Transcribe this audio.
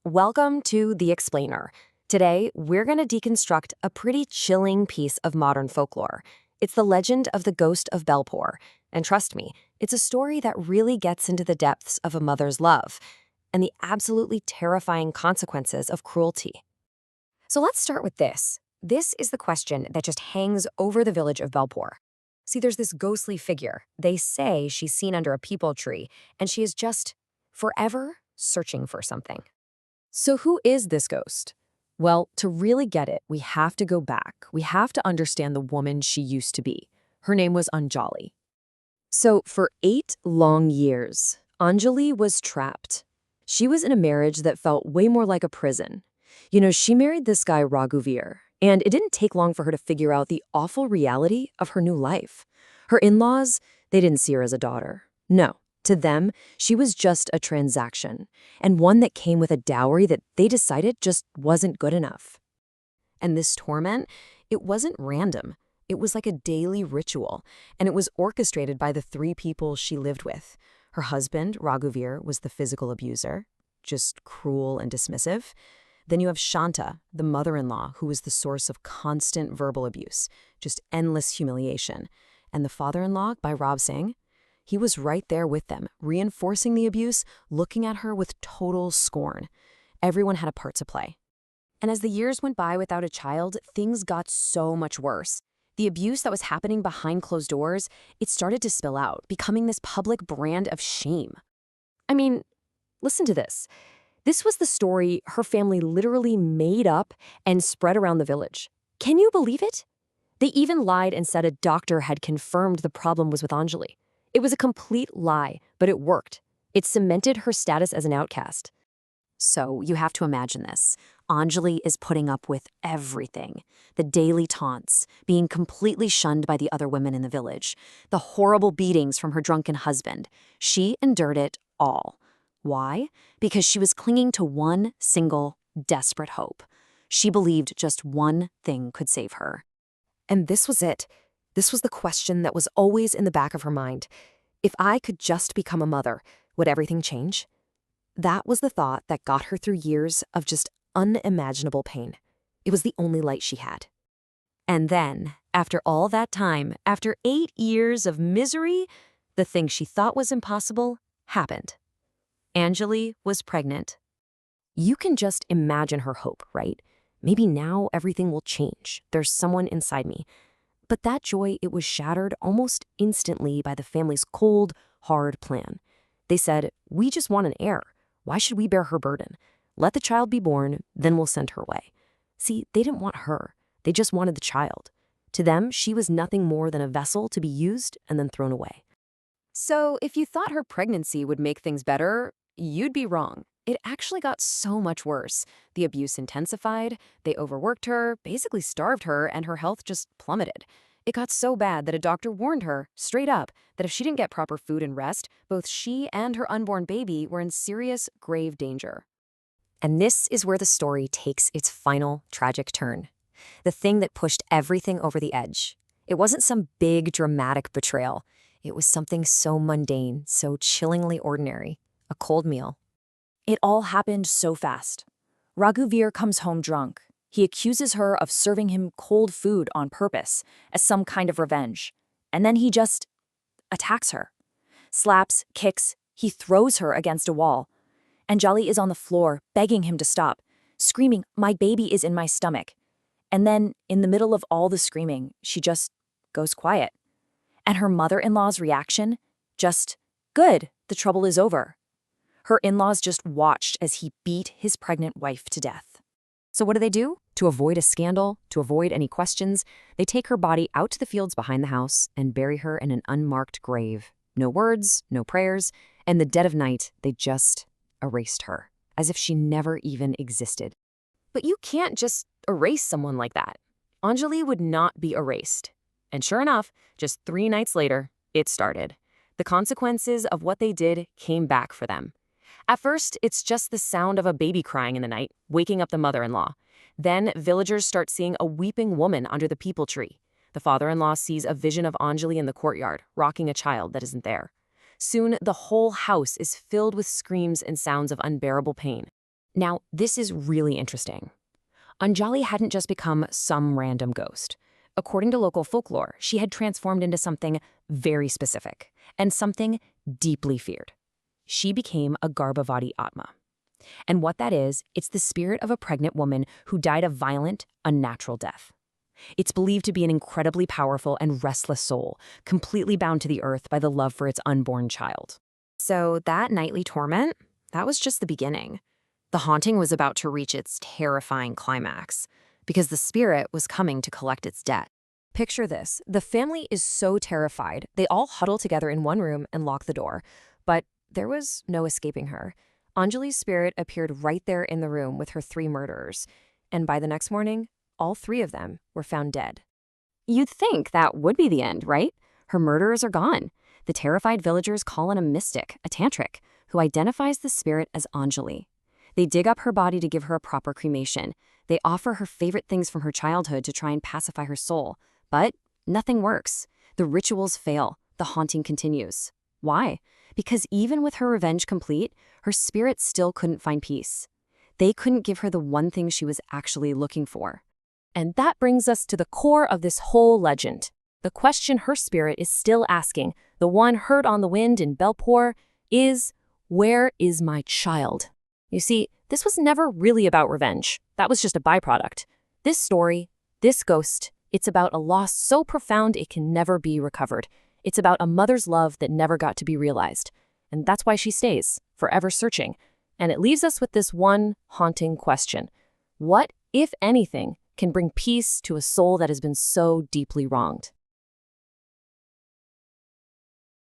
Welcome to The Explainer. Today, we're going to deconstruct a pretty chilling piece of modern folklore. It's the legend of the Ghost of Belpur. And trust me, it's a story that really gets into the depths of a mother's love and the absolutely terrifying consequences of cruelty. So let's start with this. This is the question that just hangs over the village of Belpur. See, there's this ghostly figure. They say she's seen under a peepal tree, and she is just forever searching for something. So who is this ghost? Well, to really get it, we have to go back. We have to understand the woman she used to be. Her name was Anjali. So for 8 long years, Anjali was trapped. She was in a marriage that felt way more like a prison. She married this guy Raghuvir, and it didn't take long for her to figure out the awful reality of her new life. Her in-laws, they didn't see her as a daughter. No. To them, she was just a transaction, and one that came with a dowry that they decided just wasn't good enough. And this torment, it wasn't random. It was like a daily ritual, and it was orchestrated by the 3 people she lived with. Her husband, Raghuvir, was the physical abuser, just cruel and dismissive. Then you have Shanta, the mother-in-law, who was the source of constant verbal abuse, just endless humiliation. And the father-in-law, by Rob Singh, he was right there with them, reinforcing the abuse, looking at her with total scorn. Everyone had a part to play. And as the years went by without a child, things got so much worse. The abuse that was happening behind closed doors, it started to spill out, becoming this public brand of shame. I mean, listen to this. This was the story her family literally made up and spread around the village. Can you believe it? They even lied and said a doctor had confirmed the problem was with Anjali. It was a complete lie, but it worked. It cemented her status as an outcast. So you have to imagine this. Anjali is putting up with everything. The daily taunts, being completely shunned by the other women in the village, the horrible beatings from her drunken husband. She endured it all. Why? Because she was clinging to one single, desperate hope. She believed just one thing could save her. And this was it. This was the question that was always in the back of her mind. If I could just become a mother, would everything change? That was the thought that got her through years of just unimaginable pain. It was the only light she had. And then, after all that time, after 8 years of misery, the thing she thought was impossible happened. Anjali was pregnant. You can just imagine her hope, right? Maybe now everything will change. There's someone inside me. But that joy, it was shattered almost instantly by the family's cold, hard plan. They said, we just want an heir. Why should we bear her burden? Let the child be born, then we'll send her away. See, they didn't want her. They just wanted the child. To them, she was nothing more than a vessel to be used and then thrown away. So if you thought her pregnancy would make things better, you'd be wrong. It actually got so much worse. The abuse intensified, they overworked her, basically starved her, and her health just plummeted. It got so bad that a doctor warned her, straight up, that if she didn't get proper food and rest, both she and her unborn baby were in serious, grave danger. And this is where the story takes its final tragic turn. The thing that pushed everything over the edge. It wasn't some big, dramatic betrayal. It was something so mundane, so chillingly ordinary. A cold meal. It all happened so fast. Raghuvir comes home drunk. He accuses her of serving him cold food on purpose, as some kind of revenge. And then he just attacks her. Slaps, kicks, he throws her against a wall. Anjali is on the floor, begging him to stop, screaming, "My baby is in my stomach." And then, in the middle of all the screaming, she just goes quiet. And her mother-in-law's reaction? Just, good, the trouble is over. Her in-laws just watched as he beat his pregnant wife to death. So what do? To avoid a scandal, to avoid any questions, they take her body out to the fields behind the house and bury her in an unmarked grave. No words, no prayers, and the dead of night, they just erased her, as if she never even existed. But you can't just erase someone like that. Anjali would not be erased. And sure enough, just 3 nights later, it started. The consequences of what they did came back for them. At first, it's just the sound of a baby crying in the night, waking up the mother-in-law. Then, villagers start seeing a weeping woman under the peepal tree. The father-in-law sees a vision of Anjali in the courtyard, rocking a child that isn't there. Soon, the whole house is filled with screams and sounds of unbearable pain. Now, this is really interesting. Anjali hadn't just become some random ghost. According to local folklore, she had transformed into something very specific and something deeply feared. She became a Garbhavati Atma. And what that is, it's the spirit of a pregnant woman who died a violent, unnatural death. It's believed to be an incredibly powerful and restless soul, completely bound to the earth by the love for its unborn child. So that nightly torment, that was just the beginning. The haunting was about to reach its terrifying climax, because the spirit was coming to collect its debt. Picture this. The family is so terrified, they all huddle together in one room and lock the door. But there was no escaping her. Anjali's spirit appeared right there in the room with her 3 murderers. And by the next morning, all 3 of them were found dead. You'd think that would be the end, right? Her murderers are gone. The terrified villagers call in a mystic, a tantric, who identifies the spirit as Anjali. They dig up her body to give her a proper cremation. They offer her favorite things from her childhood to try and pacify her soul. But nothing works. The rituals fail. The haunting continues. Why? Because even with her revenge complete, her spirit still couldn't find peace. They couldn't give her the one thing she was actually looking for. And that brings us to the core of this whole legend. The question her spirit is still asking, the one heard on the wind in Belpur, is, where is my child? You see, this was never really about revenge. That was just a byproduct. This story, this ghost, it's about a loss so profound it can never be recovered. It's about a mother's love that never got to be realized. And that's why she stays, forever searching. And it leaves us with this one haunting question. What, if anything, can bring peace to a soul that has been so deeply wronged?